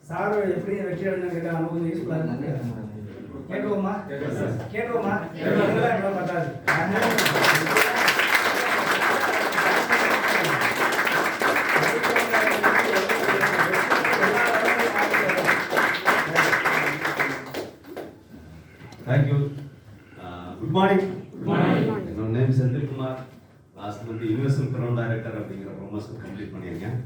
Sir எப்படி வெற்றி அடைஞ்சு கேட்டால் நமக்கு கொஞ்சம் யூஸ்ஃபுல்லாக இருக்கு. கேட்குவோமா கேட்குவோமா எவ்வளோ பத்தாது. Thank you. Good morning. என்னோட name Senthilkumar. Last month universal ground director அப்படிங்கிற ப்ரொமோஷன் கம்ப்ளீட் பண்ணியிருக்கேன்.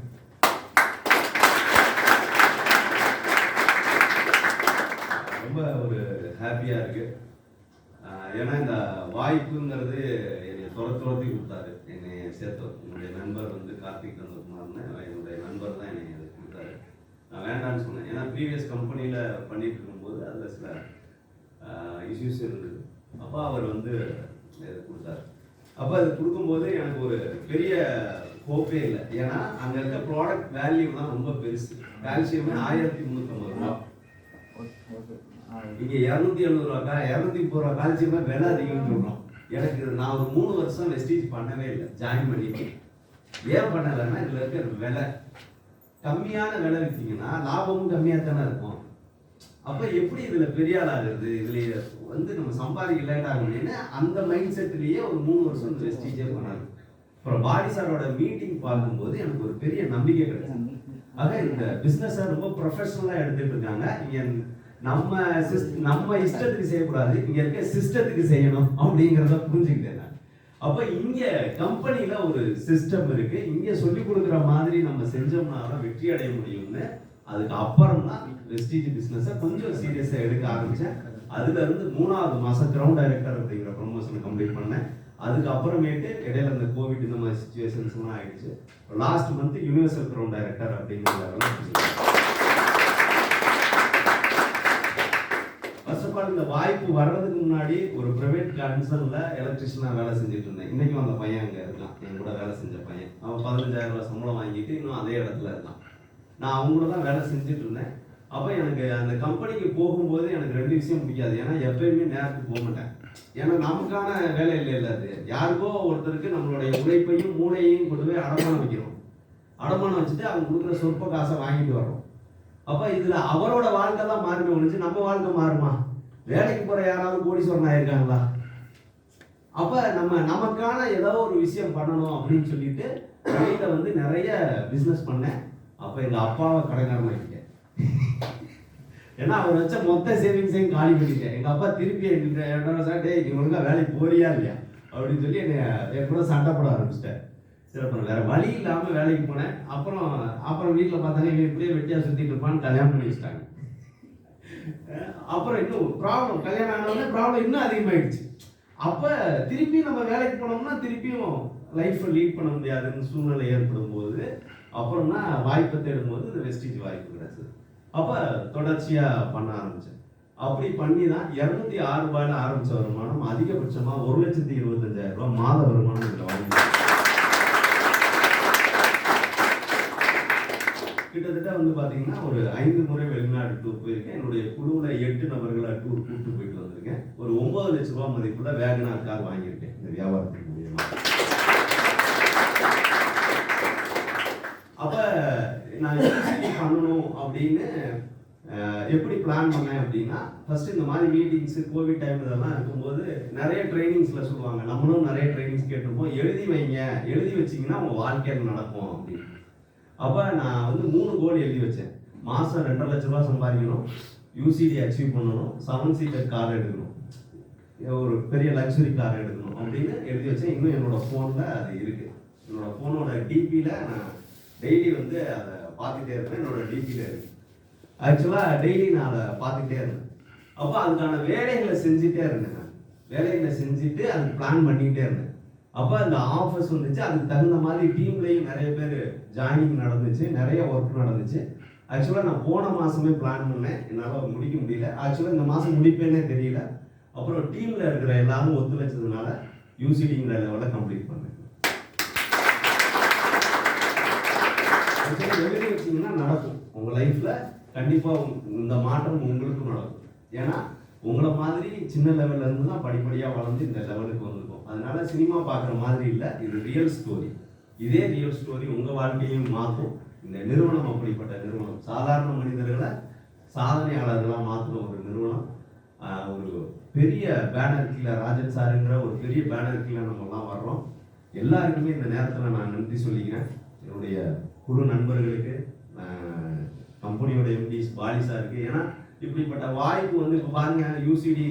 ரொம்ப ஒரு ஹாப்பியாக இருக்கு. ஏன்னா இந்த வாய்ப்புங்கிறது என்னை துரத்தி கொடுத்தாரு. என்னை சேர்த்து என்னுடைய நண்பர் வந்து கார்த்திக் நந்தகுமார்னு என்னுடைய நண்பர் தான் என்னை அதை கொடுத்தாரு. நான் வேண்டான்னு சொன்னேன். ஏன்னா ப்ரீவியஸ் கம்பெனியில் பண்ணிட்டு இருக்கும்போது அதில் சில இஷ்யூஸ் இருந்தது. அப்போ அவர் வந்து கொடுத்தாரு. அப்போ அது கொடுக்கும்போது எனக்கு ஒரு பெரிய ஹோப்பே இல்லை. ஏன்னா அங்கே இருக்க ப்ராடக்ட் வேல்யூ தான் ரொம்ப பெருசு. கால்சியமே 1350 ரூபா. இங்கே 270 ரூபா 230 ரூபா கால்சியமே விலை அதிகம்னு சொல்கிறோம். எனக்கு நான் ஒரு 3 வருஷம் வெஸ்டீஜ் பண்ணவே இல்லை. ஜாயின் பண்ணிட்டு ஏன் பண்ணலைன்னா இதில் இருக்கிற விலை கம்மியான விலை விற்றீங்கன்னா லாபமும் கம்மியாக தானே இருக்கும். அப்போ எப்படி இதில் பெரிய ஆள் ஆகுறது, இதில் வந்து நம்ம சம்பாதிக்க லேட் ஆகணும்னு அந்த மைண்ட் செட்லேயே ஒரு 3 வருஷம் இந்த வெஸ்டீஜே பண்ணாங்க. அப்புறம் பாடி சாரோட மீட்டிங் பார்க்கும்போது எனக்கு ஒரு பெரிய நம்பிக்கை கிடைச்சது. ஆக இந்த பிஸ்னஸை ரொம்ப ப்ரொஃபஷனலாக எடுத்துகிட்டு இருக்காங்க. இங்கே நம்ம இஷ்டத்துக்கு செய்யக்கூடாது, இங்கே இருக்க சிஸ்டத்துக்கு செய்யணும் அப்படிங்கிறத புரிஞ்சுக்கிட்டேன் நான். அப்போ இங்கே கம்பெனியில் ஒரு சிஸ்டம் இருக்குது. இங்கே சொல்லிக் கொடுக்குற மாதிரி நம்ம செஞ்சோம்னா தான் வெற்றி அடைய முடியும்னு அதுக்கு அப்புறம் தான் வெஸ்டீஜ் பிஸ்னஸை கொஞ்சம் சீரியஸாக எடுக்க ஆரம்பித்தேன். அதுலேருந்து 3வது மாதம் கிரவுண்ட் டைரக்டர் அப்படிங்கிற ப்ரொமோஷனை கம்ப்ளீட் பண்ணேன். அதுக்கப்புறமேட்டு இடையில இந்த கோவிட் இந்த மாதிரி சுச்சுவேஷன்ஸ்லாம் ஆகிடுச்சு. Last month universal ground director அப்படிங்கிறதெல்லாம் ஃபர்ஸ்ட் ஆஃப் ஆல் இந்த வாய்ப்பு வர்றதுக்கு முன்னாடி ஒரு ப்ரைவேட் கன்சர்னில் எலக்ட்ரிஷியனாக வேலை செஞ்சுட்டு இருந்தேன். இன்றைக்கும் அந்த பையன் அங்கே இருக்கான், என் கூட வேலை செஞ்ச பையன். அவன் 15,000 ரூபா சம்பளம் வாங்கிட்டு இன்னும் அதே இடத்துல இருக்கான். நான் அவங்க கூட தான் வேலை செஞ்சுட்டு இருந்தேன். அப்போ எனக்கு அந்த கம்பெனிக்கு போகும்போது எனக்கு 2 விஷயம் பிடிக்காது. ஏன்னா எப்பயுமே நேரத்துக்கு போக மாட்டேன். ஏன்னா நமக்கான வேலை இல்லை அது. யாருக்கோ ஒருத்தருக்கு நம்மளுடைய உழைப்பையும் மூளையையும் கொண்டு போய் அடமானம் வைக்கிறோம். அடமானம் வச்சுட்டு அவங்க கொடுக்குற சொற்ப காசை வாங்கிட்டு வரோம். அப்போ இதில் அவரோட வாழ்க்கை தான் மாறுமே ஒழிச்சு நம்ம வாழ்க்கை மாறுமா? வேலைக்கு போகிற யாராவது கோடீஸ்வரன் ஆயிருக்காங்களா? அப்போ நமக்கான ஏதோ ஒரு விஷயம் பண்ணணும் அப்படின்னு சொல்லிட்டு வெளியில் வந்து நிறைய பிஸ்னஸ் பண்ணேன். அப்போ எங்கள் அப்பாவை கடைக்காரன் ஆகிட்டேன். ஏன்னா அவர் வச்ச மொத்த சேவிங்ஸையும் காலி பண்ணிட்டேன். எங்கள் அப்பா திருப்பி என்கிட்ட சார் டே நீ ஒழுங்காக வேலைக்கு போறியா இல்லையா அப்படின்னு சொல்லி என் கூட சண்டை போட ஆரம்பிச்சிட்டேன். சரி அப்புறம் வேறு வழி இல்லாமல் வேலைக்கு போனேன். அப்புறம் வீட்டில் பார்த்தாங்க இவன் இப்படியே வெட்டியாக சுற்றிட்டு இருப்பான்னு கல்யாணம் பண்ணி வச்சுட்டாங்க. அப்புறம் இன்னும் ப்ராப்ளம் கல்யாணம் ஆனவுடனே ப்ராப்ளம் இன்னும் அதிகமாகிடுச்சு. அப்போ திருப்பி நம்ம வேலைக்கு போனோம்னா திருப்பியும் லைஃப்பை லீட் பண்ண முடியாதுன்னு சூழ்நிலை ஏற்படும் போது அப்புறம் தான் வாய்ப்பை தேடும்போது இந்த வெஸ்டீஜ் வாய்ப்பு கிடைச்சது. அப்போ தொடர்ச்சியாக பண்ண ஆரம்பித்தேன். அப்படி பண்ணி தான் 206 ரூபாயில் ஆரம்பித்த வருமானம் அதிகபட்சமாக 1,25,000 ரூபா மாத வருமானம் இதில் வாங்கி கிட்டத்தட்ட வந்து பார்த்தீங்கன்னா ஒரு 5 முறை வெளிநாடு டூர் போயிருக்கேன். என்னுடைய குழுவில் 8 நபர்களை டூர் கூப்பிட்டு போயிட்டு வந்திருக்கேன். ஒரு 9 லட்ச ரூபா மதிப்புள்ள வேகனார் கார் வாங்கியிருக்கேன் இந்த வியாபாரத்துக்கு மூலியமாக. அப்போ நான் யூசிடி பண்ணணும் அப்படின்னு எப்படி பிளான் பண்ணேன் அப்படின்னா ஃபர்ஸ்ட் இந்த மாதிரி மீட்டிங்ஸு கோவிட் டைம் இதெல்லாம் இருக்கும்போது நிறைய ட்ரைனிங்ஸில் சொல்லுவாங்க. நம்மளும் நிறைய ட்ரைனிங்ஸ் கேட்டிருப்போம். எழுதி வைங்க, எழுதி வச்சிங்கன்னா உங்கள் வாழ்க்கையில் நடக்கும் அப்படின்னு. அப்போ நான் வந்து 3 கோல் எழுதி வச்சேன். மாதம் 2.5 லட்ச ரூபா சம்பாதிக்கணும், யூசிடி அச்சீவ் பண்ணணும், 7 சீட்டர் கார் எடுக்கணும், ஒரு பெரிய லக்ஸுரி கார் எடுக்கணும் அப்படின்னு எழுதி வச்சேன். இன்னும் என்னோட ஃபோனில் அது இருக்குது. என்னோட ஃபோனோட டிபியில் நான் டெய்லி வந்து அதை பார்த்துட்டே இருப்பேன். என்னோட டிபியில் இருக்குது. ஆக்சுவலாக டெய்லி நான் அதை பார்த்துட்டே இருந்தேன். அப்போ அதுக்கான வேலைகளை செஞ்சுட்டே இருந்தேன். நான் வேலைகளை செஞ்சுட்டு அதுக்கு பிளான் பண்ணிக்கிட்டே இருந்தேன். அப்போ அந்த ஆஃபர்ஸ் வந்துச்சு. அதுக்கு தகுந்த மாதிரி டீம்லேயும் நிறைய பேர் ஜாயினிங் நடந்துச்சு, நிறைய ஒர்க் நடந்துச்சு. ஆக்சுவலாக நான் போன மாதமே பிளான் பண்ணேன், என்னால் முடிக்க முடியல. ஆக்சுவலாக இந்த மாதம் முடிப்பேனே தெரியல. அப்புறம் டீமில் இருக்கிற எல்லாரும் ஒத்துழைச்சதுனால யூசிடிங்கிற லெவலில் கம்ப்ளீட் பண்ணேன். எழுதி வச்சிங்கன்னா நடக்கும். உங்கள் லைஃப்பில் கண்டிப்பாக இந்த மாற்றம் உங்களுக்கும் நடக்கும். ஏன்னா உங்களை மாதிரி சின்ன லெவலில் இருந்து தான் படிப்படியாக வளர்ந்து இந்த லெவலுக்கு வந்திருக்கும். அதனால சினிமா பார்க்குற மாதிரி இல்லை, இது ரியல் ஸ்டோரி. இதே ரியல் ஸ்டோரி உங்கள் வாழ்க்கையும் மாற்றும். இந்த நிறுவனம் அப்படிப்பட்ட நிறுவனம். சாதாரண மனிதர்களை சாதனையாளர்களாக மாற்றின ஒரு நிறுவனம். ஒரு பெரிய பேனர் கீழே ராஜன் சாருங்கிற ஒரு பெரிய பேனர் கீழே நம்மலாம் வர்றோம். எல்லாருக்குமே இந்த நேரத்தில் நான் நன்றி சொல்லிக்கிறேன். என்னுடைய குழு நண்பர்களுக்கு, கம்பெனியோட எம்டிஸ் பாலி சாருக்கு. ஏன்னா இப்படிப்பட்ட வாய்ப்பு வந்து இப்போ பாருங்க, யூசிடி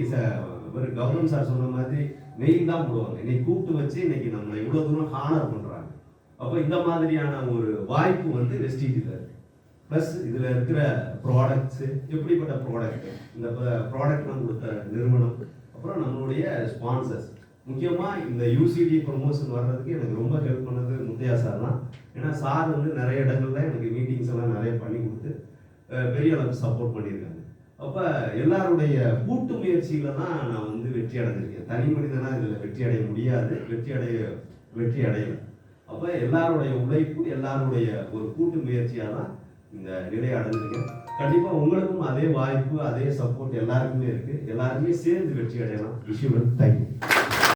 ஒரு கௌதம் சார் சொன்ன மாதிரி மெயில் தான் போடுவாங்க. இன்னைக்கு கூப்பிட்டு வச்சு இன்னைக்கு நம்மளை இவ்வளோ தூரம் ஹானர் பண்ணுறாங்க. அப்போ இந்த மாதிரியான ஒரு வாய்ப்பு வந்து வெஸ்டீஜில் இருக்கு. ப்ளஸ் இதில் இருக்கிற ப்ராடக்ட்ஸு, எப்படிப்பட்ட ப்ராடக்ட், இந்த ப்ராடக்ட்லாம் கொடுத்த நிறுவனம், அப்புறம் நம்மளுடைய ஸ்பான்சர்ஸ். முக்கியமாக இந்த யூசிடி ப்ரொமோஷன் வர்றதுக்கு எனக்கு ரொம்ப ஹெல்ப் பண்ணது முத்தையா சார் தான். ஏன்னா சார் வந்து நிறைய இடங்கள்ல எனக்கு மீட்டிங்ஸ் எல்லாம் நிறைய பண்ணி கொடுத்து பெரிய அளவுக்கு சப்போர்ட் பண்ணியிருக்காங்க. அப்போ எல்லாருடைய கூட்டு முயற்சியில தான் நான் வந்து வெற்றி அடைஞ்சிருக்கேன். தனி மனிதனாக இதில் வெற்றி அடைய முடியாது, வெற்றி அடையலை. அப்போ எல்லாருடைய உழைப்பு, எல்லாருடைய ஒரு கூட்டு முயற்சியாக தான் இந்த நிலையை அடைஞ்சிருக்கேன். கண்டிப்பாக உங்களுக்கும் அதே வாய்ப்பு, அதே சப்போர்ட் எல்லாருக்குமே இருக்குது. எல்லாருமே சேர்ந்து வெற்றி அடையலாம். விஷயம் தேங்க்யூ.